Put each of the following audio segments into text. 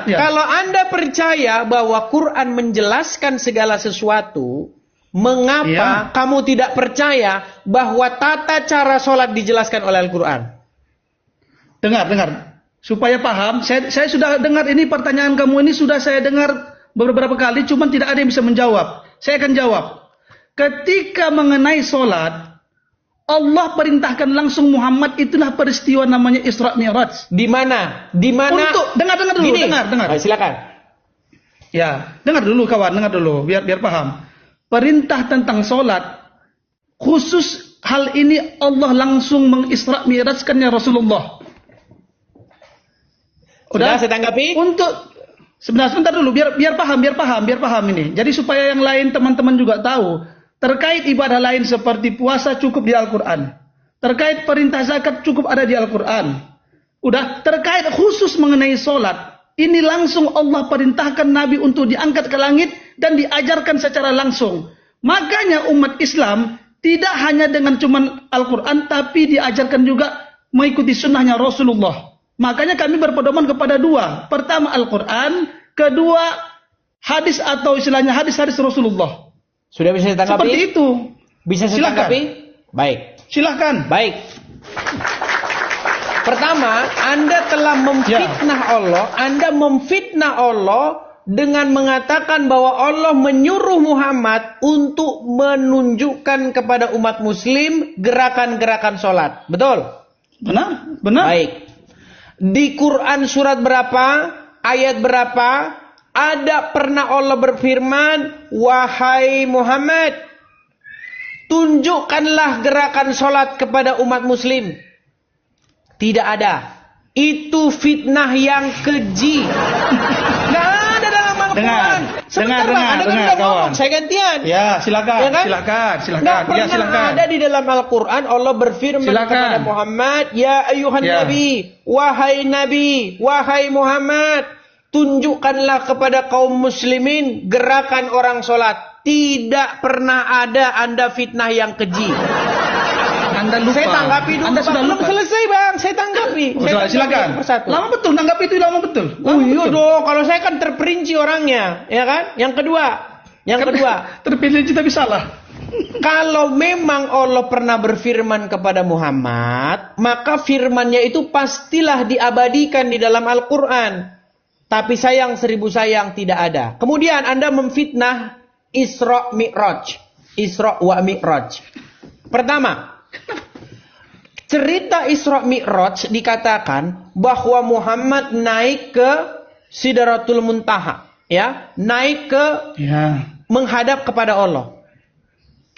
Ya. Kalau Anda percaya bahwa Quran menjelaskan segala sesuatu, mengapa kamu tidak percaya bahwa tata cara sholat dijelaskan oleh Al-Quran? Dengar. Supaya paham, saya sudah dengar ini pertanyaan kamu ini sudah saya dengar beberapa kali, cuman tidak ada yang bisa menjawab. Saya akan jawab. Ketika mengenai sholat, Allah perintahkan langsung Muhammad, itulah peristiwa namanya Isra Mi'raj. Di mana? Untuk dengar dulu, Gini. dengar. Silakan. Ya, dengar dulu kawan, dengar dulu biar paham. Perintah tentang sholat, khusus hal ini Allah langsung mengisra mi'rajkannya Rasulullah. Sudah saya tanggapi? Sebentar dulu, biar paham ini. Jadi supaya yang lain teman-teman juga tahu. Terkait ibadah lain seperti puasa cukup di Al-Quran. Terkait perintah zakat cukup ada di Al-Quran. Terkait khusus mengenai sholat. Ini langsung Allah perintahkan Nabi untuk diangkat ke langit dan diajarkan secara langsung. Makanya umat Islam tidak hanya dengan cuman Al-Quran, tapi diajarkan juga mengikuti sunnahnya Rasulullah. Makanya kami berpedoman kepada dua. Pertama Al-Quran, kedua hadis atau istilahnya hadis-hadis Rasulullah. Sudah bisa ditanggapi? Seperti itu. Bisa saya tanggapi? Baik. Silakan. Baik. Pertama, Anda telah memfitnah Allah. Anda memfitnah Allah dengan mengatakan bahwa Allah menyuruh Muhammad untuk menunjukkan kepada umat muslim gerakan-gerakan sholat. Betul? Benar. Baik. Di Quran surat berapa? Ayat berapa? Ada pernah Allah berfirman, wahai Muhammad, tunjukkanlah gerakan sholat kepada umat muslim. Tidak ada. Itu fitnah yang keji. Nggak ada dalam Al-Quran. Sebentar Bang, Anda kan udah ngomong, saya gantian. Ya, silakan. Ya kan? Silakan. Nggak pernah ada di dalam Al-Quran Allah berfirman kepada Muhammad, ya ayuhan Nabi, wahai Muhammad, tunjukkanlah kepada kaum muslimin gerakan orang sholat. Tidak pernah ada Anda fitnah yang keji. Anda lupa. Saya tanggapi dulu. Anda sudah lupa. Selesai Bang, saya tanggapi. Silakan. Lama betul, tanggapi itu lama betul. Iya dong, kalau saya kan terperinci orangnya, ya kan? Yang kedua. Terperinci tapi salah. Kalau memang Allah pernah berfirman kepada Muhammad, maka firmannya itu pastilah diabadikan di dalam Al-Quran. Tapi sayang seribu sayang tidak ada. Kemudian Anda memfitnah Isra wa Mi'raj. Pertama, cerita Isra Mi'raj dikatakan bahwa Muhammad naik ke Sidratul Muntaha, ya, naik ke menghadap kepada Allah.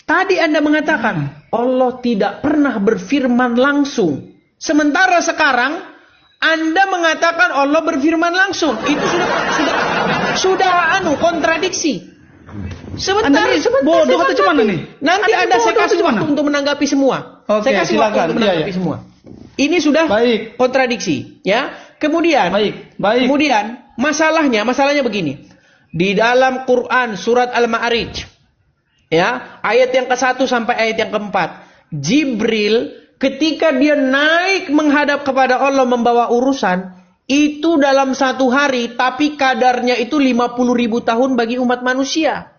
Tadi Anda mengatakan Allah tidak pernah berfirman langsung. Sementara sekarang Anda mengatakan Allah berfirman langsung. Itu sudah kontradiksi. Sebentar. Bodoh atau gimana nih? Nanti saya kasih waktu untuk menanggapi semua. Oke, saya kasih waktu untuk menanggapi semua. Ini sudah kontradiksi, ya. Kemudian, kemudian masalahnya begini. Di dalam Quran surat Al-Ma'arij, ya, ayat yang ke-1 sampai ayat yang ke-4, Jibril ketika dia naik menghadap kepada Allah membawa urusan, itu dalam satu hari, tapi kadarnya itu 50.000 tahun bagi umat manusia.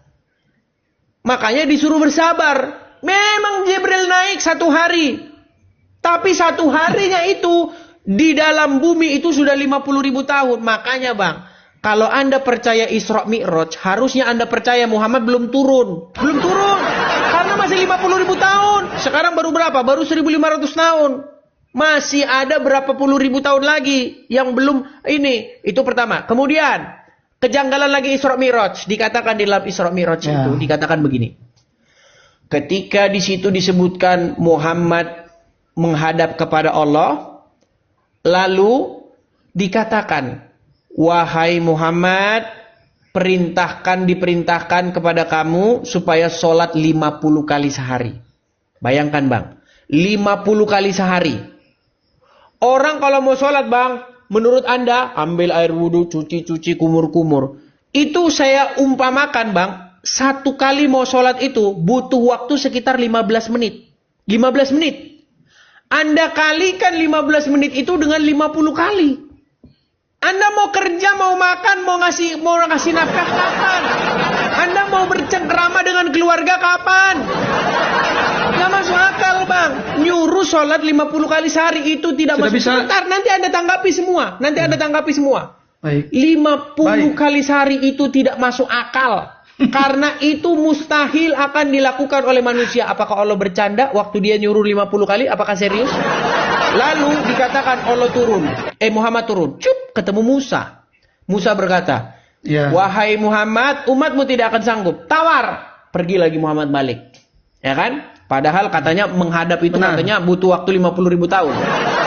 Makanya disuruh bersabar. Memang Jibril naik satu hari. Tapi satu harinya itu di dalam bumi itu sudah 50.000 tahun. Makanya Bang, kalau Anda percaya Isra Mi'raj, harusnya Anda percaya Muhammad belum turun. Belum turun. Karena masih 50.000 tahun. Sekarang baru berapa? Baru 1.500 tahun. Masih ada berapa puluh ribu tahun lagi yang belum ini. Itu pertama. Kemudian kejanggalan lagi Isra Mi'raj. Dikatakan di dalam Isra Mi'raj itu dikatakan begini. Ketika di situ disebutkan Muhammad menghadap kepada Allah, lalu dikatakan, wahai Muhammad, diperintahkan kepada kamu supaya sholat 50 kali sehari. Bayangkan Bang, 50 kali sehari. Orang kalau mau sholat Bang, menurut Anda, ambil air wudhu, cuci, kumur-kumur. Itu saya umpamakan Bang, satu kali mau sholat itu butuh waktu sekitar 15 menit. 15 menit. Anda kalikan 15 menit itu dengan 50 kali. Anda mau kerja, mau makan, mau ngasih nafkah kapan? Anda mau bercengkrama dengan keluarga kapan? Nggak masuk akal, Bang. Nyuruh sholat 50 kali sehari itu tidak masuk. Sebentar, nanti Anda tanggapi semua. Baik. 50 kali sehari itu tidak masuk akal. Karena itu mustahil akan dilakukan oleh manusia. Apakah Allah bercanda waktu dia nyuruh 50 kali? Apakah serius? Lalu dikatakan Allah turun. Muhammad turun. Cup, ketemu Musa. Musa berkata, wahai Muhammad, umatmu tidak akan sanggup. Tawar. Pergi lagi Muhammad balik. Ya kan? Padahal katanya menghadap itu katanya butuh waktu 50.000 tahun.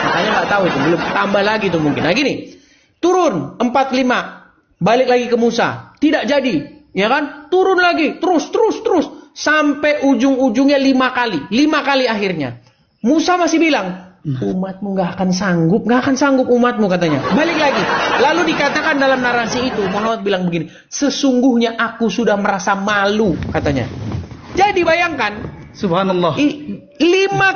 Makanya nggak tahu itu. Belum tambah lagi tuh mungkin. Nah gini. Turun 45. Balik lagi ke Musa. Tidak jadi. Ya kan? Turun lagi, terus sampai ujung-ujungnya 5 kali. 5 kali akhirnya. Musa masih bilang, umatmu nggak akan sanggup umatmu katanya. Balik lagi. Lalu dikatakan dalam narasi itu, Muhammad bilang begini, sesungguhnya aku sudah merasa malu katanya. Jadi bayangkan, subhanallah. 5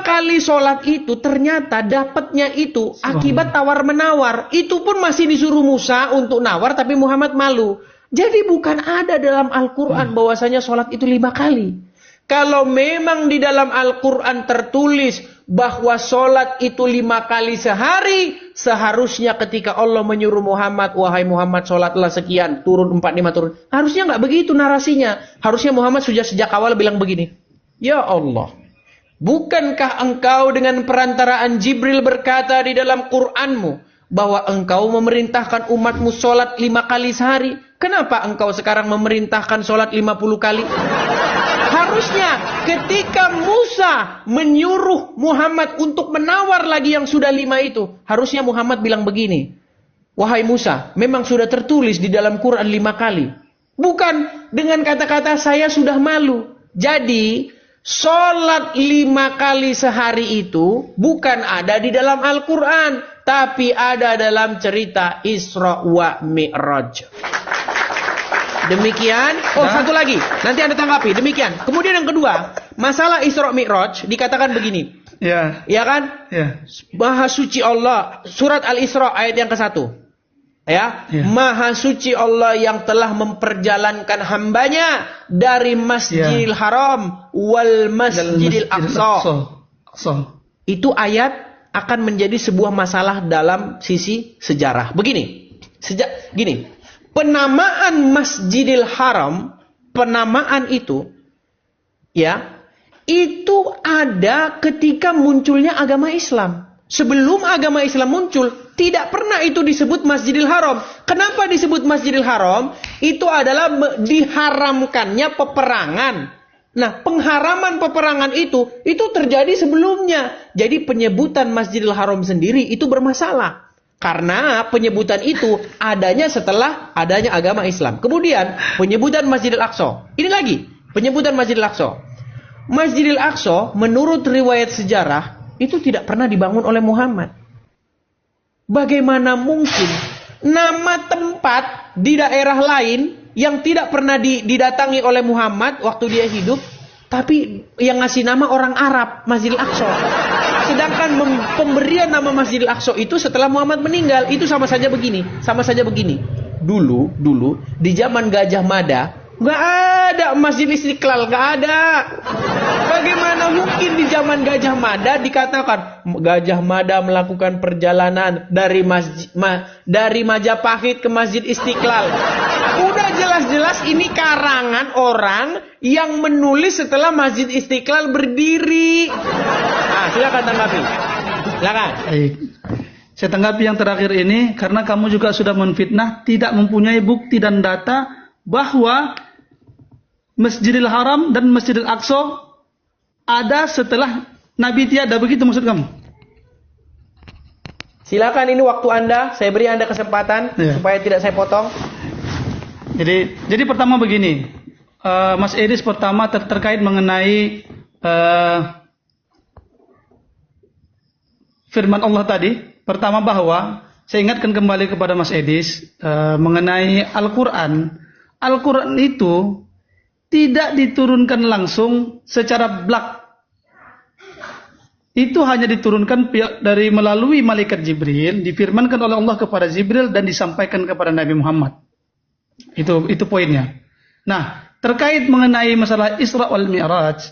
kali sholat itu ternyata dapatnya itu akibat tawar-menawar. Itu pun masih disuruh Musa untuk nawar, tapi Muhammad malu. Jadi bukan ada dalam Al-Quran bahwasanya sholat itu 5 kali. Kalau memang di dalam Al-Quran tertulis bahwa sholat itu 5 kali sehari, seharusnya ketika Allah menyuruh Muhammad, wahai Muhammad sholatlah sekian, turun 45 turun. Harusnya nggak begitu narasinya. Harusnya Muhammad sudah sejak awal bilang begini, ya Allah, bukankah engkau dengan perantaraan Jibril berkata di dalam Quranmu bahwa engkau memerintahkan umatmu sholat 5 kali sehari? Kenapa engkau sekarang memerintahkan sholat 50 kali? Harusnya ketika Musa menyuruh Muhammad untuk menawar lagi yang sudah 5 itu, harusnya Muhammad bilang begini, wahai Musa, memang sudah tertulis di dalam Quran 5 kali. Bukan dengan kata-kata saya sudah malu. Jadi sholat 5 kali sehari itu bukan ada di dalam Al-Quran, tapi ada dalam cerita Isra wa Mi'raj. Demikian. Satu lagi. Nanti Anda tanggapi. Demikian. Kemudian yang kedua, masalah Isra Mi'raj dikatakan begini. Ya kan? Maha suci Allah. Surat Al-Isra ayat yang ke-1. Maha suci Allah yang telah memperjalankan hambanya dari Masjidil Haram wal Masjidil Aqsa. Itu ayat akan menjadi sebuah masalah dalam sisi sejarah. Begini. Penamaan Masjidil Haram, penamaan itu itu ada ketika munculnya agama Islam. Sebelum agama Islam muncul, tidak pernah itu disebut Masjidil Haram. Kenapa disebut Masjidil Haram? Itu adalah diharamkannya peperangan. Nah, pengharaman peperangan itu terjadi sebelumnya. Jadi penyebutan Masjidil Haram sendiri itu bermasalah. Karena penyebutan itu adanya setelah adanya agama Islam. Kemudian penyebutan Masjidil Aqsa. Ini lagi penyebutan Masjidil Aqsa. Masjidil Aqsa menurut riwayat sejarah itu tidak pernah dibangun oleh Muhammad. Bagaimana mungkin nama tempat di daerah lain yang tidak pernah didatangi oleh Muhammad waktu dia hidup, tapi yang ngasih nama orang Arab, Masjidil Aqsa. Sedangkan pemberian nama Masjidil Aqsa itu setelah Muhammad meninggal, itu sama saja begini. Dulu di zaman Gajah Mada nggak ada Masjid Istiqlal, nggak ada. Bagaimana mungkin di zaman Gajah Mada dikatakan Gajah Mada melakukan perjalanan dari Majapahit ke Masjid Istiqlal? Udah jelas-jelas ini karangan orang yang menulis setelah Masjid Istiqlal berdiri. Silakan tanggapi. Silakan. Baik. Saya tanggapi yang terakhir ini karena kamu juga sudah menfitnah, tidak mempunyai bukti dan data bahwa Masjidil Haram dan Masjidil Aqsa ada setelah Nabi tiada. Begitu maksud kamu? Silakan, ini waktu Anda. Saya beri Anda kesempatan supaya tidak saya potong. Jadi pertama begini, Mas Edis pertama terkait mengenai firman Allah tadi. Pertama bahwa saya ingatkan kembali kepada Mas Edis mengenai Al-Quran. Al-Quran itu tidak diturunkan langsung secara blak. itu hanya diturunkan dari melalui malaikat Jibril, difirmankan oleh Allah kepada Jibril dan disampaikan kepada Nabi Muhammad. Itu poinnya. Nah, terkait mengenai masalah Isra wal Mi'raj,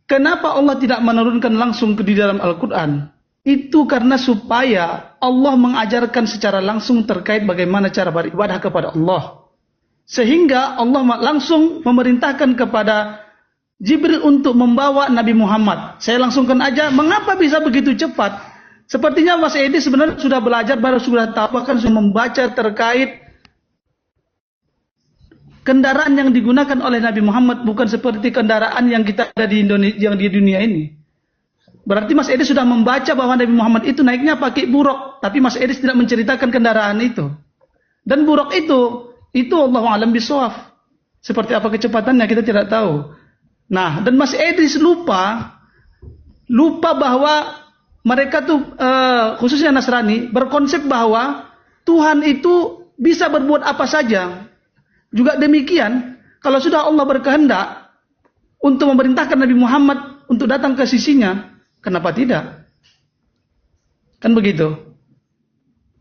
kenapa Allah tidak menurunkan langsung di dalam Al-Quran? Itu karena supaya Allah mengajarkan secara langsung terkait bagaimana cara beribadah kepada Allah. Sehingga Allah langsung memerintahkan kepada Jibril untuk membawa Nabi Muhammad. Saya langsungkan aja, mengapa bisa begitu cepat? Sepertinya Mas Edi sebenarnya sudah belajar, baru sudah tahu, bahkan sudah membaca terkait kendaraan yang digunakan oleh Nabi Muhammad bukan seperti kendaraan yang kita ada di Indonesia, yang di dunia ini. Berarti Mas Edi sudah membaca bahwa Nabi Muhammad itu naiknya pakai buruk, tapi Mas Edi tidak menceritakan kendaraan itu. Dan buruk itu Allah alam bisawab. Seperti apa kecepatannya kita tidak tahu. Nah, dan Mas Edris lupa bahwa mereka tuh khususnya Nasrani berkonsep bahwa Tuhan itu bisa berbuat apa saja. Juga demikian, kalau sudah Allah berkehendak untuk memerintahkan Nabi Muhammad untuk datang ke sisinya, kenapa tidak? Kan begitu.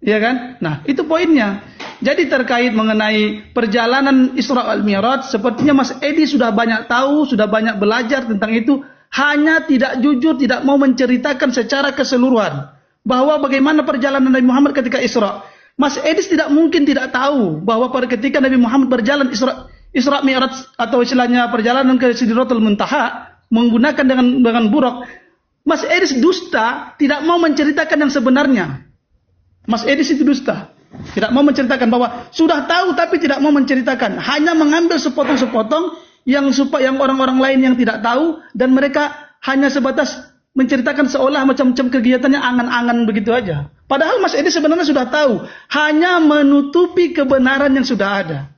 Iya kan? Nah, itu poinnya. Jadi terkait mengenai perjalanan Isra wal Mi'raj, sepertinya Mas Edi sudah banyak tahu, sudah banyak belajar tentang itu, hanya tidak jujur, tidak mau menceritakan secara keseluruhan bahwa bagaimana perjalanan Nabi Muhammad ketika Isra. Mas Edi tidak mungkin tidak tahu bahwa pada ketika Nabi Muhammad berjalan Isra Mi'raj atau istilahnya perjalanan ke Sidratul Muntaha menggunakan dengan buruk, Mas Edi dusta, tidak mau menceritakan yang sebenarnya. Mas Edi itu dusta. Tidak mau menceritakan bahwa sudah tahu tapi tidak mau menceritakan. Hanya mengambil sepotong-sepotong yang orang-orang lain yang tidak tahu dan mereka hanya sebatas menceritakan seolah macam-macam kegiatannya angan-angan begitu aja. Padahal Mas Edi sebenarnya sudah tahu. Hanya menutupi kebenaran yang sudah ada.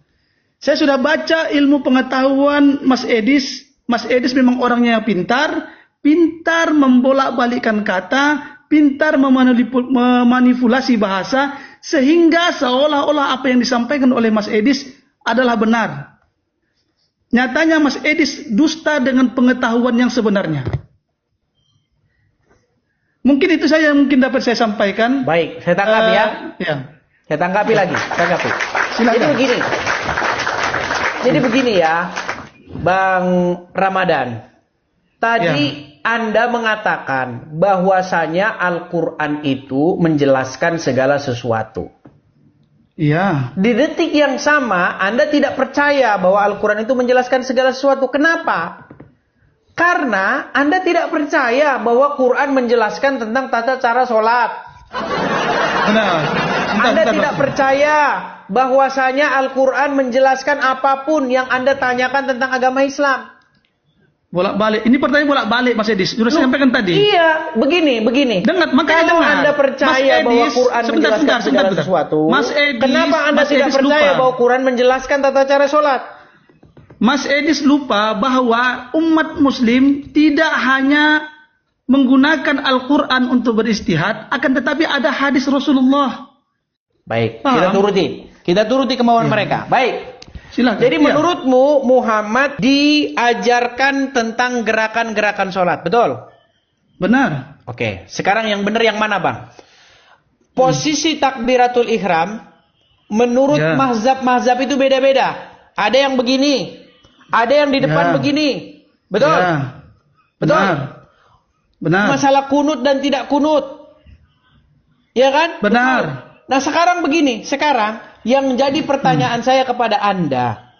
Saya sudah baca ilmu pengetahuan Mas Edis. Mas Edis memang orangnya yang pintar membolak-balikkan kata, pintar memanipulasi bahasa, sehingga seolah-olah apa yang disampaikan oleh Mas Edis adalah benar. Nyatanya Mas Edis dusta dengan pengetahuan yang sebenarnya. Mungkin itu saja yang mungkin dapat saya sampaikan. Baik, saya tanggapi ya. Saya tanggapi lagi. Silakan. Jadi begini ya, Bang Ramadan. Tadi Anda mengatakan bahwasanya Al-Quran itu menjelaskan segala sesuatu. Iya. Di detik yang sama, Anda tidak percaya bahwa Al-Quran itu menjelaskan segala sesuatu. Kenapa? Karena Anda tidak percaya bahwa Quran menjelaskan tentang tata cara sholat. Benar. Anda tidak percaya bahwasanya Al-Quran menjelaskan apapun yang Anda tanyakan tentang agama Islam. Bolak-balik. Ini pertanyaan bolak-balik Mas Edis. Sudah saya sampaikan tadi. Iya, begini. Kalau Anda percaya bahwa Quran menjelaskan segala sesuatu, Mas Edis, kenapa Anda tidak percaya bahwa Quran menjelaskan tata cara sholat? Mas Edis lupa bahwa umat muslim tidak hanya menggunakan Al-Quran untuk beristihad, akan tetapi ada hadis Rasulullah. Baik, kita turuti kemauan mereka. Baik. Silakan. Jadi menurutmu Muhammad diajarkan tentang gerakan-gerakan sholat, betul? Benar. Oke, sekarang yang benar yang mana, Bang? Posisi takbiratul ihram menurut mazhab-mazhab itu beda-beda. Ada yang begini, ada yang di depan begini. Betul? Betul? Benar. Masalah kunut dan tidak kunut. Ya kan? Benar. Nah, sekarang begini, yang menjadi pertanyaan saya kepada Anda.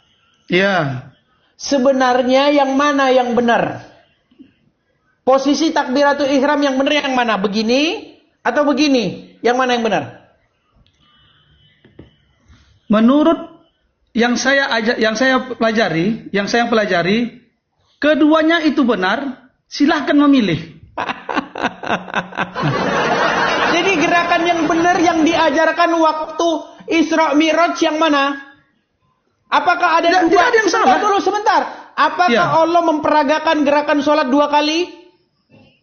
Iya. Sebenarnya yang mana yang benar? Posisi takbiratul ihram yang benar yang mana? Begini atau begini? Yang mana yang benar? Menurut yang saya pelajari, keduanya itu benar. Silahkan memilih. Jadi gerakan yang benar yang diajarkan waktu Isra Mi'raj yang mana? Apakah ada tidak ada yang salah? Sebentar. Apakah Allah memperagakan gerakan sholat 2 kali?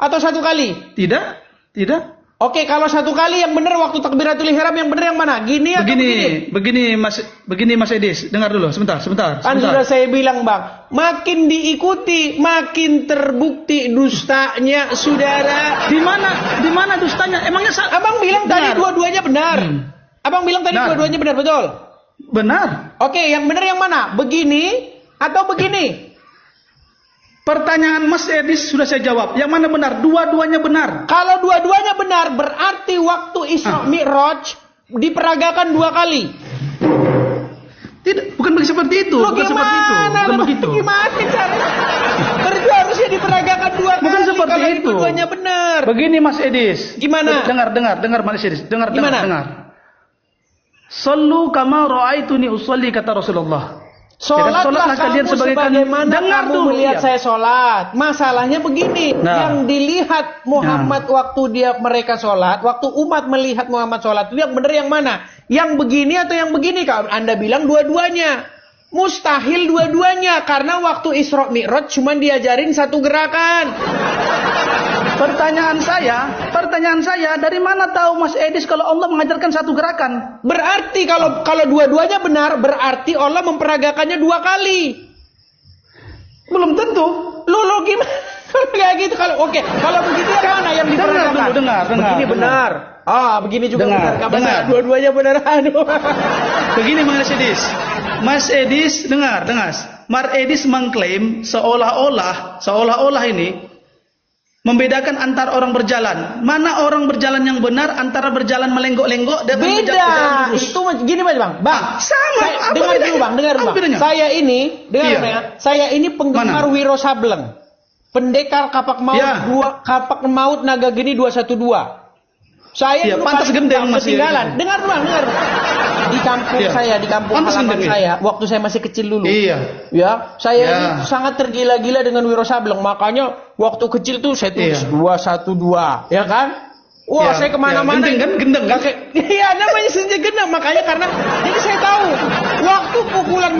Atau 1 kali? Tidak. Oke, kalau satu kali yang benar waktu takbiratul ihram yang benar yang mana? Gini atau begini? Begini Mas Edis, dengar dulu sebentar. Kan sudah saya bilang Bang, makin diikuti, makin terbukti dustanya saudara. Di mana dustanya? Emangnya Abang bilang tadi dua-duanya benar. Abang bilang tadi dua-duanya benar, betul? Benar. Oke, yang benar yang mana? Begini atau begini? Pertanyaan Mas Edis sudah saya jawab. Yang mana benar? Dua-duanya benar. Kalau dua-duanya benar, berarti waktu Isra Mi'raj diperagakan 2 kali. Tidak, bukan seperti itu. Bukan begitu. Gimana caranya? Berarti harusnya diperagakan 2 kali. Bukan seperti itu. Dua-duanya benar. Begini Mas Edis. Gimana? Dengar Mas Edis. Dengar. Sallu kama ra'aituni usolli, kata Rasulullah. Sholatlah kamu sebagaimana kamu melihat saya sholat. Masalahnya begini, yang dilihat Muhammad waktu mereka sholat, waktu umat melihat Muhammad sholat, itu yang benar yang mana? Yang begini atau yang begini? Kalau Anda bilang dua-duanya. Mustahil dua-duanya, karena waktu Isra Mi'raj cuma diajarin satu gerakan. Pertanyaan saya, dari mana tahu Mas Edis kalau Allah mengajarkan satu gerakan? Berarti kalau dua-duanya benar, berarti Allah memperagakannya 2 kali. Belum tentu. Lu gimana? Kayak gitu kalau begitu yang mana yang diperagakan? Dengar. Begini benar. Begini juga benar. Dua-duanya benar. Begini Mas Edis, dengar. Mas Edis mengklaim seolah-olah ini membedakan antar orang berjalan. Mana orang berjalan yang benar antara berjalan melenggok-lenggok dan berjalan lurus? Itu gini Bang. Sama. Dengar dulu Bang. Saya ini penggemar Wiro Sableng. Pendekar kapak maut naga geni 212. Saya pantas gendeng masih ketinggalan. Dengar Bang. Di kampung halaman saya, waktu saya masih kecil dulu. Saya ini sangat tergila-gila dengan Wiro Sableng. Makanya waktu kecil tuh saya tulis 212, ya kan? Saya kemana-mana. Gendeng kan? Iya, namanya senja gendeng. Makanya karena jadi saya tahu waktu pukulan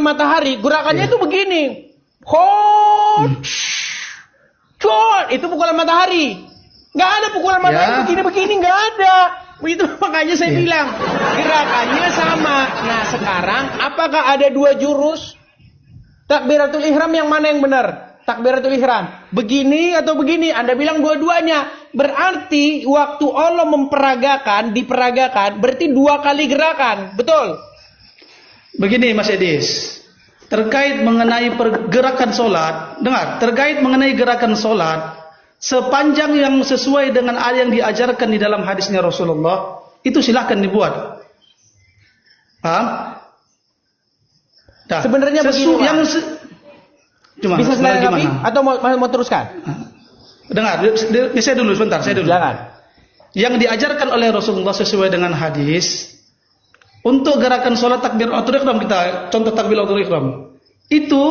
matahari gerakannya itu begini. Itu pukulan matahari. Nggak ada pukulan matahari begini, nggak ada. Itu makanya saya bilang gerakannya sama. Nah sekarang apakah ada 2 jurus? Takbiratul ihram yang mana yang benar? Takbiratul ihram begini atau begini? Anda bilang dua-duanya. Berarti waktu Allah diperagakan berarti 2 kali gerakan. Betul? Begini Mas Edis, terkait mengenai pergerakan solat, terkait mengenai gerakan solat, sepanjang yang sesuai dengan yang diajarkan di dalam hadisnya Rasulullah, itu silahkan dibuat. Paham? Sebenarnya begini bisa selengkapi atau mau teruskan? Dengar, saya dulu sebentar. Silakan. Yang diajarkan oleh Rasulullah sesuai dengan hadis, untuk gerakan sholat takbiratul ihram, kita contoh takbiratul ihram, itu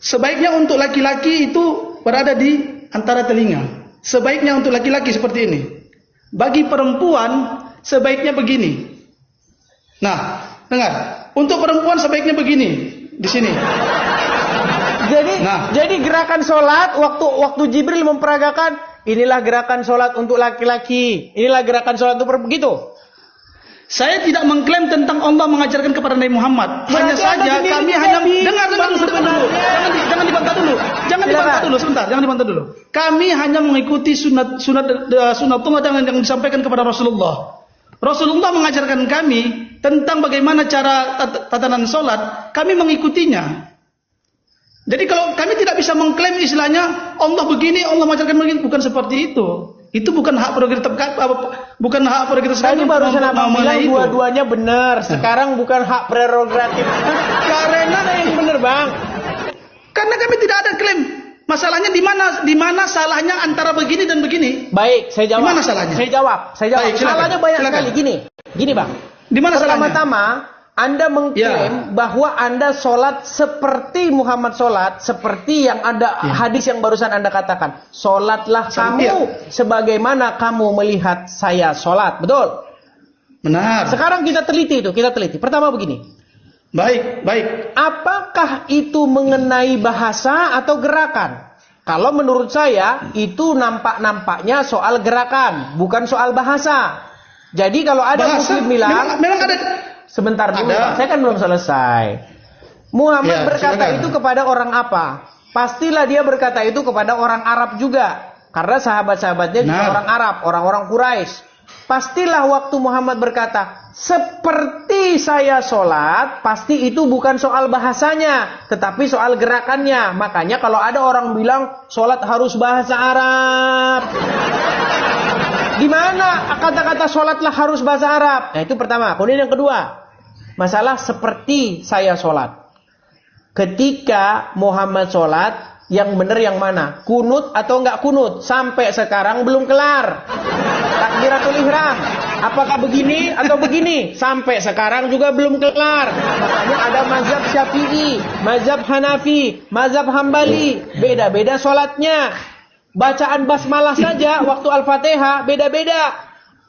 sebaiknya untuk laki-laki itu berada di antara telinga. Sebaiknya untuk laki-laki seperti ini. Bagi perempuan sebaiknya begini. Nah, dengar. Untuk perempuan sebaiknya begini, di sini. Jadi gerakan sholat waktu Jibril memperagakan, inilah gerakan sholat untuk laki-laki, inilah gerakan sholat untuk perempuan, gitu. Saya tidak mengklaim tentang Allah mengajarkan kepada Nabi Muhammad. Hanya saja kami hanya dengar dulu. Jangan dibantah dulu. Kami hanya mengikuti sunnatullah yang disampaikan kepada Rasulullah. Rasulullah mengajarkan kami tentang bagaimana cara tatanan sholat. Kami mengikutinya. Jadi kalau kami tidak bisa mengklaim istilahnya Allah begini, Allah mengajarkan begini, bukan seperti itu. Itu bukan hak prerogatif Tadi barusan abang bilang dua-duanya benar. Sekarang bukan hak prerogatif. Karena yang benar Bang. Karena kami tidak ada klaim. Masalahnya di mana salahnya antara begini dan begini? Baik, saya jawab. Di mana salahnya? Saya jawab. Baik, salahnya banyak sekali. Gini Bang. Di mana salahnya? Pertama-tama Anda mengklaim bahwa Anda sholat seperti Muhammad sholat, seperti yang ada hadis yang barusan Anda katakan. Sholatlah kamu sebagaimana kamu melihat saya sholat. Betul? Benar. Sekarang kita teliti. Pertama begini. Baik. Apakah itu mengenai bahasa atau gerakan? Kalau menurut saya itu nampaknya soal gerakan, bukan soal bahasa. Jadi kalau ada bahasa, Muslim bilang, memang ada. Sebentar dulu, Pak, saya kan belum selesai. Muhammad berkata silakan. Itu kepada orang apa? Pastilah dia berkata itu kepada orang Arab juga. Karena sahabat-sahabatnya juga orang Arab, orang-orang Quraisy. Pastilah waktu Muhammad berkata, seperti saya sholat, pasti itu bukan soal bahasanya, tetapi soal gerakannya. Makanya kalau ada orang bilang, sholat harus bahasa Arab. Di mana kata-kata sholatlah harus bahasa Arab? Nah itu pertama. Kemudian yang kedua, masalah seperti saya sholat. Ketika Muhammad sholat, yang benar yang mana? Kunut atau enggak kunut? Sampai sekarang belum kelar. Takbiratul ihram. Apakah begini atau begini? Sampai sekarang juga belum kelar. Makanya ada mazhab Syafi'i, mazhab Hanafi, mazhab Hambali. Beda-beda sholatnya. Bacaan basmalah saja waktu Al-Fatihah beda-beda.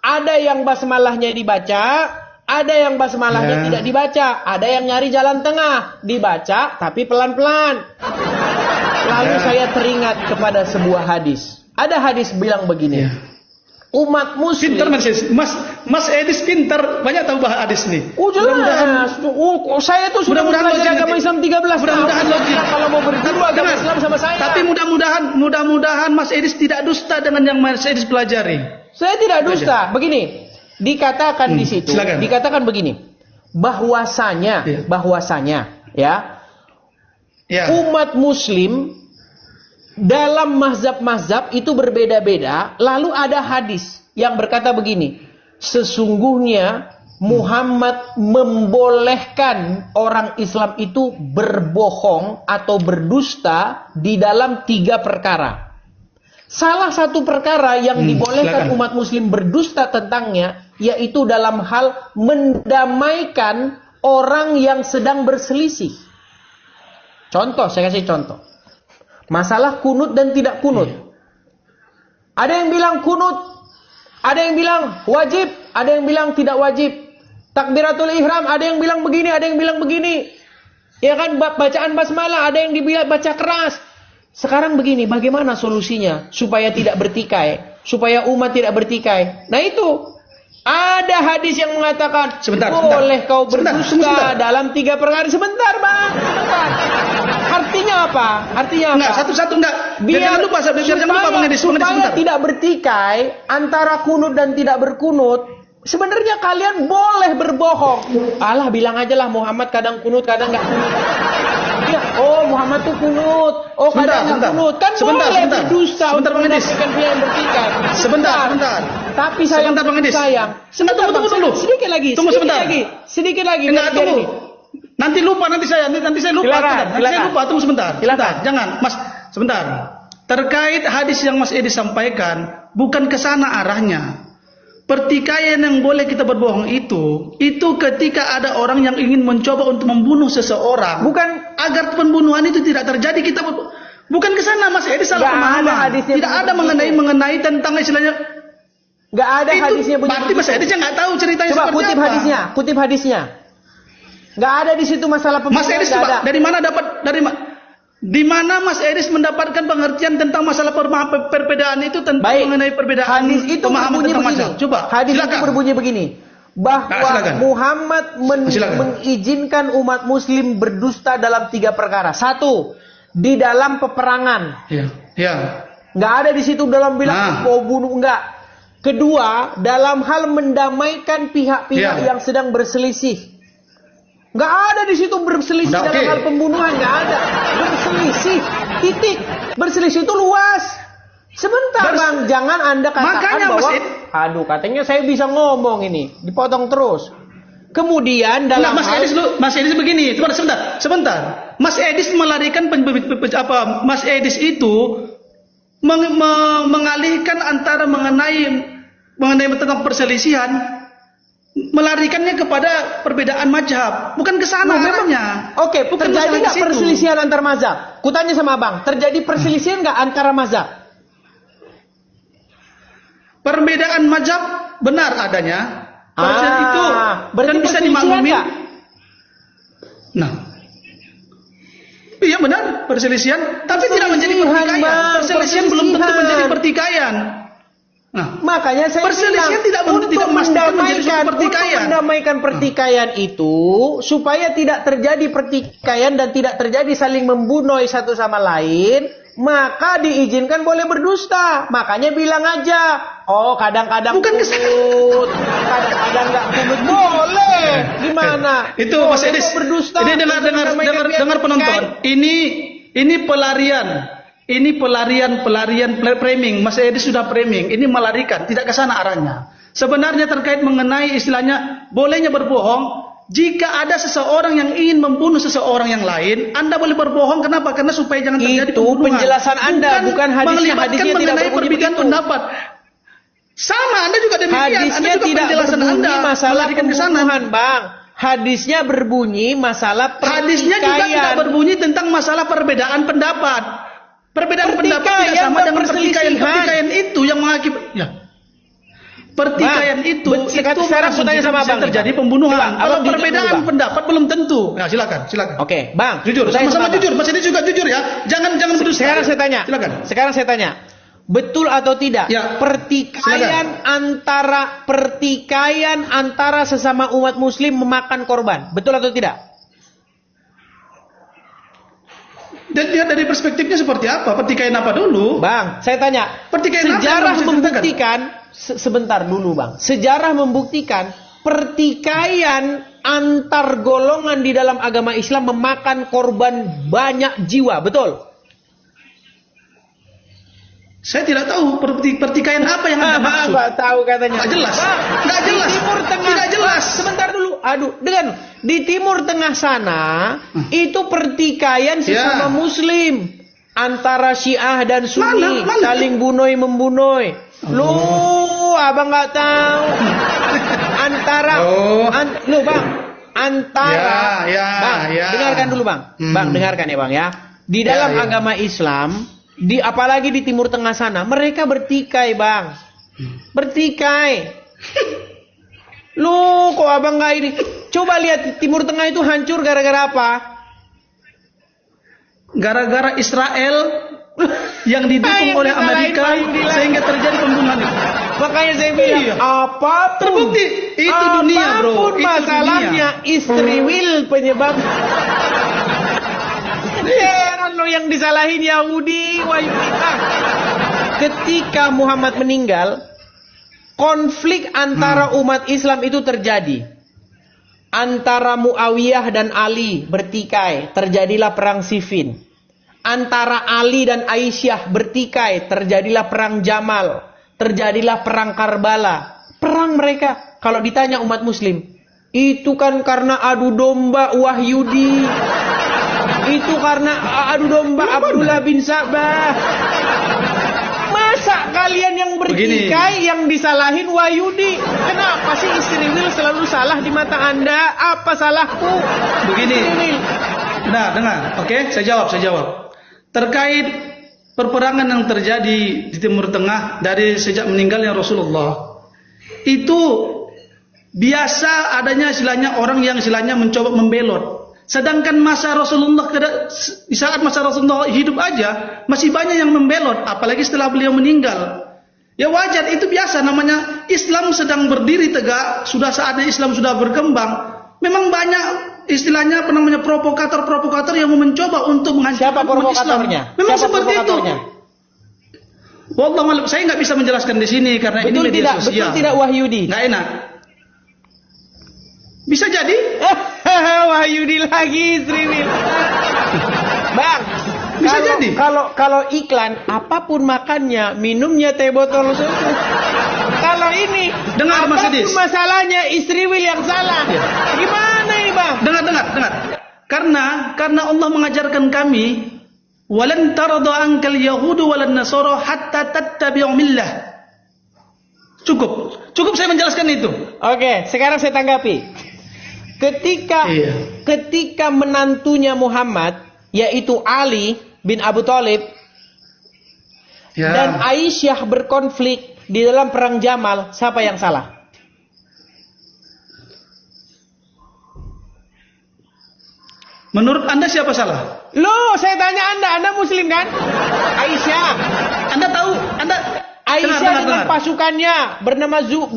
Ada yang basmalahnya dibaca, ada yang basmalahnya tidak dibaca. Ada yang nyari jalan tengah, dibaca tapi pelan-pelan. Lalu saya teringat kepada sebuah hadis. Ada hadis bilang begini. Umat muslim. Pintar Mas Edis pintar. Banyak tahu bahas hadis nih. Jelas. Saya tuh sudah belajar agama Islam 13 tahun. Mudah-mudahan logik. Kalau mau berguru agama Islam sama saya. Tapi mudah-mudahan Mas Edis tidak dusta dengan yang Mas Edis pelajari. Saya tidak dusta. Begini. Dikatakan di situ. Silakan. Dikatakan begini. Bahwasanya ya. Umat muslim dalam mazhab-mazhab itu berbeda-beda. Lalu ada hadis yang berkata begini. Sesungguhnya Muhammad membolehkan orang Islam itu berbohong atau berdusta di dalam 3 perkara. Salah satu perkara yang dibolehkan umat muslim berdusta tentangnya, yaitu dalam hal mendamaikan orang yang sedang berselisih. Contoh, saya kasih contoh. Masalah kunut dan tidak kunut. Ada yang bilang kunut, ada yang bilang wajib, ada yang bilang tidak wajib. Takbiratul ihram, ada yang bilang begini, ada yang bilang begini. Ya kan, bacaan basmalah, ada yang dibilang baca keras. Sekarang begini, bagaimana solusinya supaya tidak bertikai, supaya umat tidak bertikai? Nah itu. Ada hadis yang mengatakan boleh kau berdusta dalam 3 perkara. Sebentar bang, sebentar. Artinya apa? Artinya apa? Enggak, satu-satu enggak. Biar supaya tidak bertikai antara kunut dan tidak berkunut. Sebenarnya kalian boleh berbohong. Allah bilang aja lah Muhammad kadang kunut, kadang enggak kunut. Ya, oh Muhammad tuh kunut. Oh kadang enggak kunut. Kan boleh berdusta untuk menyampaikan pihak yang bertikai. Sebentar. Tapi sayang, tunggu dulu. Sedikit lagi. Sedikit lagi. Enggak, tunggu. Nanti saya lupa. Tunggu sebentar. Jangan, Mas. Sebentar. Terkait hadis yang Mas Edi sampaikan, bukan ke sana arahnya. Pertikaian yang boleh kita berbohong itu ketika ada orang yang ingin mencoba untuk membunuh seseorang. Bukan agar pembunuhan itu tidak terjadi, kita bukan ke sana Mas Edi salah pemahaman. Tidak ada mengenai tentang istilahnya. Enggak ada hadisnya begitu. Berarti Mas Edi nggak tahu ceritanya coba seperti apa. Kutip hadisnya. Enggak ada di situ masalah pembunuhan. Mas Edi di mana Mas Edis mendapatkan pengertian tentang masalah perbedaan itu tentang mengenai perbedaan hadis itu berbunyi begini. Coba hadis itu berbunyi begini bahwa Muhammad mengizinkan umat muslim berdusta dalam 3 perkara. 1, di dalam peperangan. Enggak ada di situ dalam bilang mau bunuh, enggak. Kedua, dalam hal mendamaikan pihak-pihak yang sedang berselisih. Nggak ada di situ berselisih dalam hal pembunuhan, nggak ada. Berselisih, titik. Berselisih itu luas. Sebentar bang, jangan Anda katakan bahwa, katanya saya bisa ngomong ini, dipotong terus. Kemudian dalam Mas Edis begini, sebentar. Mas Edis melarikan Mas Edis itu mengalihkan antara mengenai tentang perselisihan. Melarikannya kepada perbedaan mazhab, bukan ke sana arahnya. Oke, terjadi nggak perselisihan antar mazhab? Kutanya sama abang, terjadi perselisihan nggak antara mazhab? Perbedaan mazhab benar adanya. Perselisihan itu berarti bisa dimaklumin. Nah, iya Iya benar, perselisihan, tapi tidak menjadi pertikaian. Perselisihan belum tentu menjadi pertikaian. Nah, makanya saya perselisihan tidak mendamaikan pertikaian itu supaya tidak terjadi pertikaian dan tidak terjadi saling membunuh satu sama lain, maka diizinkan boleh berdusta. Makanya bilang aja, oh kadang-kadang kunut, kadang-kadang nggak kunut boleh. Gimana? Itu Mas Edis berdusta. Ini dengar penonton. Ini pelarian. Ini pelarian framing. Mas Edi sudah framing. Ini melarikan, tidak ke sana arahnya. Sebenarnya terkait mengenai istilahnya bolehnya berbohong. Jika ada seseorang yang ingin membunuh seseorang yang lain, Anda boleh berbohong. Kenapa? Karena supaya jangan terjadi pembunuhan. Itu penjelasan Anda, bukan hadisnya. Hadisnya tidak berbunyi begitu. Pendapat. Sama, Anda juga demikian. Hadisnya Anda juga tidak berbunyi masalah pembunuhan, Bang. Hadisnya berbunyi masalah pertikaian. Hadisnya juga tidak berbunyi tentang masalah perbedaan pendapat. Perbedaan pendapat tidak sama dengan pertikaian. Pertikaian itu yang mengakibatkan. Pertikaian itu sekarang aku tanya sama Bang, terjadi pembunuhan. Kalau perbedaan pendapat belum tentu. Nah, silakan. Oke, Bang. Jujur, sama-sama jujur. Mas ini juga jujur ya. Jangan berdusta. Sekarang saya tanya. Silakan. Sekarang saya tanya. Betul atau tidak? Ya. Pertikaian antara sesama umat muslim memakan korban. Betul atau tidak? Dan lihat dari perspektifnya seperti apa? Pertikaian apa dulu? Bang, saya tanya. Pertikaian sejarah membuktikan, sebentar dulu Bang. Sejarah membuktikan pertikaian antar golongan di dalam agama Islam memakan korban banyak jiwa, betul? Saya tidak tahu pertikaian apa yang Anda maksud. Apa tahu katanya? Nggak jelas. Nggak jelas. Di Timur Tengah. Tidak jelas. Sebentar dulu. Di Timur Tengah sana itu pertikaian sesama Muslim antara Syiah dan Sunni saling bunuh-membunuh. Lu abang nggak tahu antara Bang, dengarkan dulu Bang. Bang, dengarkan ya Bang ya. Di dalam agama Islam, apalagi di Timur Tengah sana, mereka bertikai Bang. Bertikai. Lu kok abang nggak ini? Coba lihat Timur Tengah itu hancur gara-gara apa? Gara-gara Israel yang didukung oleh Amerika sehingga terjadi pembunuhan itu. Makanya saya bilang, apapun terbukti itu dunia bro. Apapun masalahnya istri will penyebab. Lo yang disalahin Yahudi, ketika Muhammad meninggal, konflik antara umat Islam itu terjadi. Antara Muawiyah dan Ali bertikai, terjadilah perang Siffin. Antara Ali dan Aisyah bertikai, terjadilah perang Jamal. Terjadilah perang Karbala. Perang mereka, kalau ditanya umat Muslim, itu kan karena adu domba Wahyudi. Itu karena adu domba Abdullah bin Sabah. Masa kalian yang bertikai yang disalahin Wahyudi? Kenapa sih istri Will selalu salah di mata Anda? Apa salahku? Begini. Nah, dengar. Oke, saya jawab. Terkait perperangan yang terjadi di Timur Tengah dari sejak meninggalnya Rasulullah, itu biasa adanya istilahnya orang yang istilahnya mencoba membelot. Sedangkan masa Rasulullah, di saat masa Rasulullah hidup aja masih banyak yang membelot, apalagi setelah beliau meninggal. Ya wajar, itu biasa, namanya Islam sedang berdiri tegak, sudah saatnya Islam sudah berkembang. Memang banyak istilahnya provokator-provokator yang mencoba untuk menghancurkan umat Islam. Memang seperti itu. Wallah, saya nggak bisa menjelaskan di sini karena ini media sosial. Betul tidak Wahyudi? Nggak enak. Bisa jadi. Wahyudi lagi istri Bang, bisa jadi. Kalau iklan apapun makannya, minumnya teh botol susu. Kalau ini dengar Mas Edis, masalahnya istri Will yang salah. Ya. Gimana ini Bang? Dengar. Karena Allah mengajarkan kami, walan tarda ankal yahudu walan nasara hatta tattabi'u millah. Cukup saya menjelaskan itu. Oke, sekarang saya tanggapi. Ketika menantunya Muhammad, yaitu Ali bin Abu Thalib dan Aisyah berkonflik di dalam perang Jamal, siapa yang salah? Menurut Anda siapa salah? Loh, saya tanya Anda Muslim kan? Aisyah. Anda tahu, Aisyah dengan pasukannya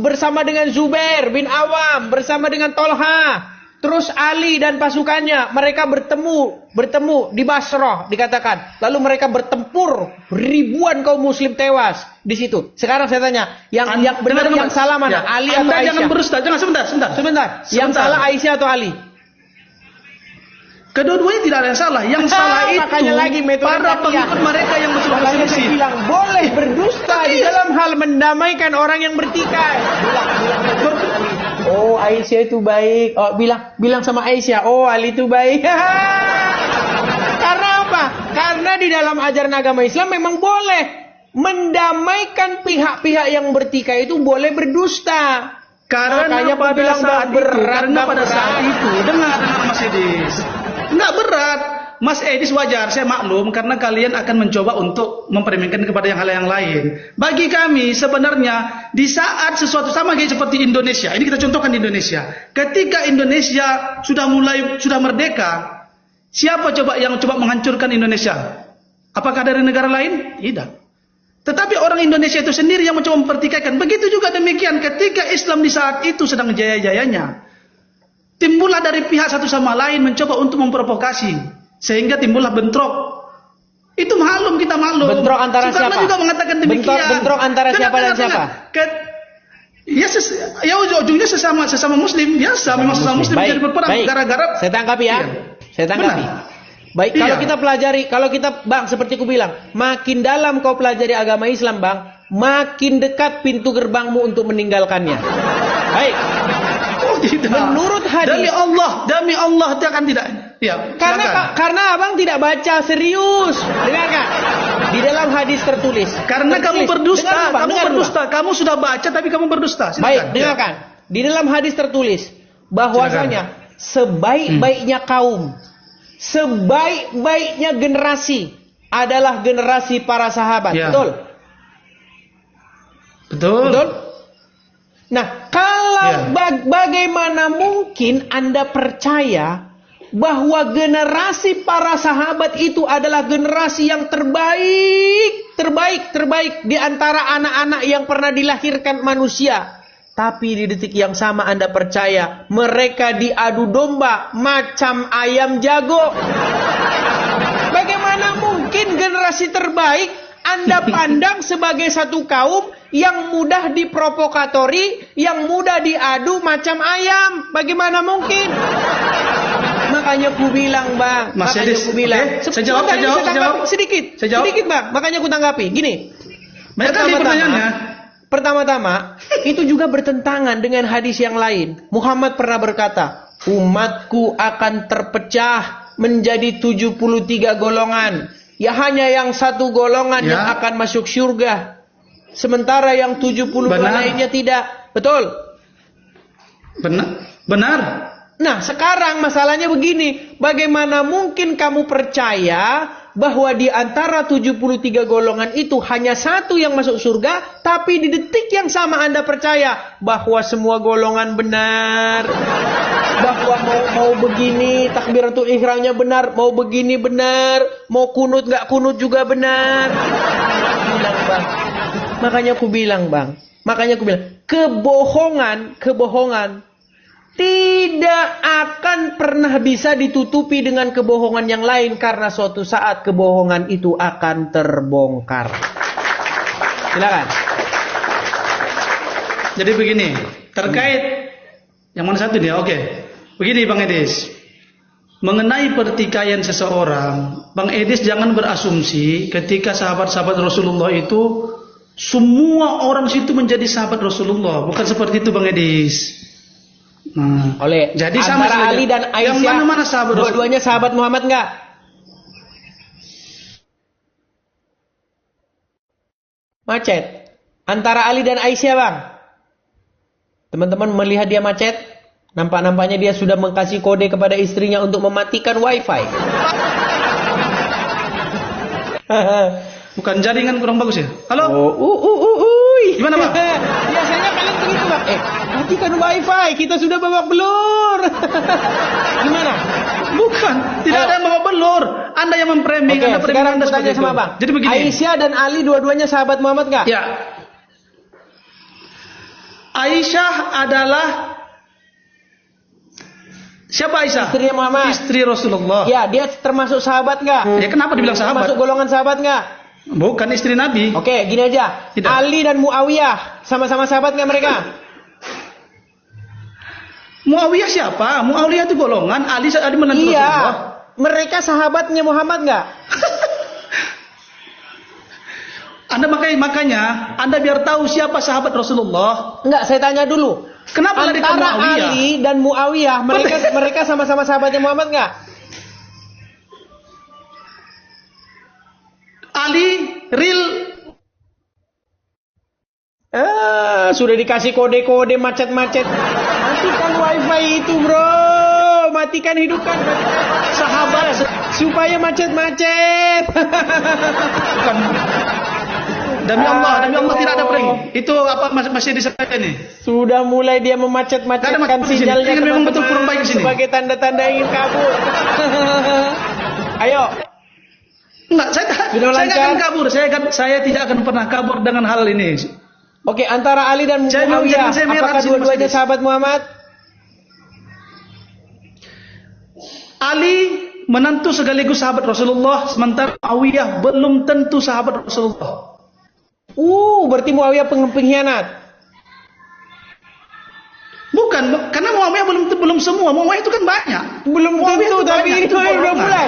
bersama dengan Zubair bin Awam, bersama dengan Tolha, terus Ali dan pasukannya, mereka bertemu di Basrah dikatakan. Lalu mereka bertempur, ribuan kaum muslim tewas di situ. Sekarang saya tanya, yang benar yang salah mana? Ya, Ali atau Aisyah? Jangan berusta, sebentar. Yang salah Aisyah atau Ali? Kedua-duanya tidak ada yang salah. Yang salah itu para pengikut mereka yang berselisih. Bilang boleh berdusta di dalam hal mendamaikan orang yang bertikai. Oh, Aisyah itu baik. Oh, bilang sama Aisyah, oh Ali itu baik. Karena apa? Karena di dalam ajaran agama Islam memang boleh mendamaikan pihak-pihak yang bertikai itu boleh berdusta. Karena pada saat itu, dengar Mas Edis. Enggak berat. Mas Edis wajar, saya maklum karena kalian akan mencoba untuk mempermainkan kepada hal yang lain. Bagi kami sebenarnya di saat sesuatu sama kayak seperti Indonesia. Ini kita contohkan di Indonesia. Ketika Indonesia sudah merdeka, siapa yang coba menghancurkan Indonesia? Apakah dari negara lain? Tidak. Tetapi orang Indonesia itu sendiri yang mencoba mempertikaikan. Begitu juga demikian ketika Islam di saat itu sedang jaya-jayanya. Timbullah dari pihak satu sama lain mencoba untuk memprovokasi. Sehingga timbullah bentrok. Itu kita maklum. Bentrok antara siapa? juga mengatakan demikian. Bentrok antara siapa dan siapa? Ya ujungnya sesama muslim. Biasa memang sesama muslim jadi berperang. Gara-gara. Saya tangkapi ya. Saya tangkapi. Baik, kalau kita Bang, seperti ku bilang, makin dalam kau pelajari agama Islam Bang, makin dekat pintu gerbangmu untuk meninggalkannya. Baik. Tidak. Menurut hadis, demi Allah dia akan tidak. Ya, karena Abang tidak baca serius. Dengarkan. Di dalam hadis tertulis. Karena kamu berdusta, kamu sudah baca tapi kamu berdusta. Silakan. Baik, dengarkan. Di dalam hadis tertulis bahwasanya sebaik-baiknya kaum, sebaik-baiknya generasi adalah generasi para sahabat. Ya. Betul. Nah, kalau bagaimana mungkin Anda percaya bahwa generasi para sahabat itu adalah generasi yang terbaik di antara anak-anak yang pernah dilahirkan manusia. Tapi di detik yang sama Anda percaya mereka diadu domba macam ayam jago. Bagaimana mungkin generasi terbaik Anda pandang sebagai satu kaum yang mudah diprovokatori, yang mudah diadu macam ayam? Bagaimana mungkin? Makanya ku bilang Bang, Saya jawab. Sedikit Bang, makanya ku tanggapi. Gini, pertama-tama, itu juga bertentangan dengan hadis yang lain. Muhammad pernah berkata, umatku akan terpecah menjadi 73 golongan. Ya hanya yang satu golongan yang akan masuk surga. Sementara yang 70 lainnya tidak. Betul? Benar. Nah, sekarang masalahnya begini. Bagaimana mungkin kamu percaya bahwa di antara 73 golongan itu hanya satu yang masuk surga, tapi di detik yang sama Anda percaya bahwa semua golongan benar, bahwa mau begini takbiratul ihramnya benar, mau begini benar, mau kunut nggak kunut juga benar. Makanya aku bilang Bang, kebohongan tidak akan pernah bisa ditutupi dengan kebohongan yang lain, karena suatu saat kebohongan itu akan terbongkar. Silakan. Jadi begini, terkait yang mana satu dia? Oke. Begini Bang Edis. Mengenai pertikaian seseorang, Bang Edis jangan berasumsi ketika sahabat-sahabat Rasulullah itu semua orang situ menjadi sahabat Rasulullah. Bukan seperti itu Bang Edis. Jadi antara Ali dan Aisyah, yang mana sahabat dua-duanya sahabat Muhammad enggak? Macet. Antara Ali dan Aisyah Bang. Teman-teman melihat dia macet? Nampak-nampaknya dia sudah mengkasih kode kepada istrinya untuk mematikan wifi. Bukan jaringan kurang bagus ya? Halo? Gimana Bang? Biasanya kalian begitu Bang. Matikan wifi, kita sudah babak belur. Gimana? Bukan, tidak ada yang bawa belur. Anda yang memframing, Anda sekarang Anda tanya sama Bang. Jadi begini. Aisyah dan Ali dua-duanya sahabat Muhammad nggak? Ya. Aisyah adalah siapa Aisyah? Istri Muhammad. Istri Rasulullah. Ya, dia termasuk sahabat nggak? Ya kenapa dibilang sahabat? Termasuk golongan sahabat nggak? Bukan istri Nabi. Oke, gini aja. Tidak. Ali dan Muawiyah sama-sama sahabat nggak mereka? Muawiyah siapa? Muawiyah itu golongan. Ali menantu Iya. Rasulullah. Mereka sahabatnya Muhammad nggak? Anda makanya Anda biar tahu siapa sahabat Rasulullah. Enggak, saya tanya dulu. Kenapa lari ke Antara Muawiyah? Ali dan Muawiyah, mereka sama-sama sahabatnya Muhammad nggak? Ali real. Sudah dikasih kode-kode macet-macet. Matikan wifi itu, bro. Matikan, hidupkan. Sahabat supaya macet-macet. Bukan. Demi Allah tidak ada prank. Itu apa masih disengaja nih? Sudah mulai dia memacet-macetkan sinyalnya. Ini memang betul kurang baik di sini. Sebagai tanda-tanda ingin kabur. Ayo. Enggak, saya nggak akan kabur. Saya tidak akan pernah kabur dengan hal ini. Oke, antara Ali dan Muawiyah, apakah dua-duanya sahabat Muhammad? Ali menantu sekaligus sahabat Rasulullah, sementara Muawiyah belum tentu sahabat Rasulullah. Berarti Muawiyah pengkhianat. Bukan, karena Muawiyah belum semua. Muawiyah itu kan banyak. Belum tentu, tapi ini udah mulai.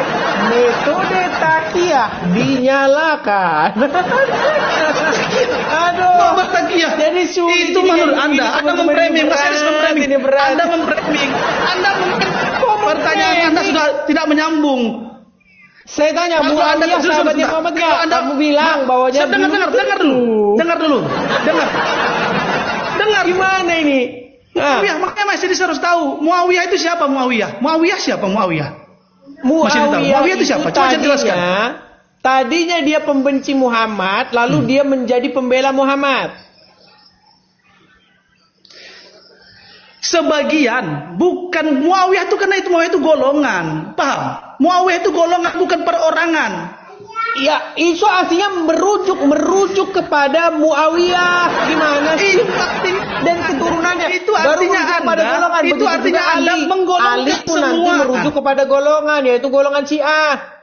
Metode takiyah dinyalakan. Aduh. Bertakiyah. Jadi sulit. Itu menurut Anda memframing. Anda memframing. Pertanyaan Anda sudah tidak menyambung. Saya tanya, Muawiyah sahabatnya Muhammad nggak? Kamu bilang bahwanya dengar dulu. Dengar. Gimana ini? Muawiyah, makanya masih harus tahu Muawiyah itu siapa. Muawiyah siapa? Muawiyah itu siapa? Coba jelaskan. Tadinya dia pembenci Muhammad, lalu dia menjadi pembela Muhammad. Sebagian, bukan Muawiyah itu, karena itu Muawiyah itu golongan, paham? Muawiyah itu golongan, bukan perorangan. Ya, itu artinya merujuk kepada Muawiyah, gimana sih? Dan keturunannya. Itu artinya Anda, itu artinya Anda menggolongkan Ali pun semua. nanti merujuk kepada golongan, yaitu golongan Syiah.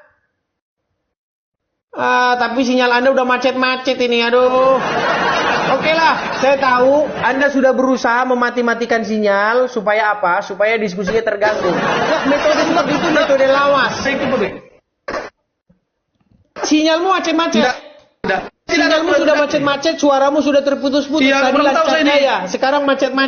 Tapi sinyal Anda udah macet-macet ini, aduh. Oke lah, saya tahu Anda sudah berusaha memati-matikan sinyal supaya apa? Supaya diskusinya terganggu. Nah, metode seperti itu metode lawas. Sinyalmu macet-macet. Tidak. Sinyalmu sudah macet-macet, suaramu sudah terputus-putus. Iya, Tadi lancar saya saya. Sekarang macet-macet.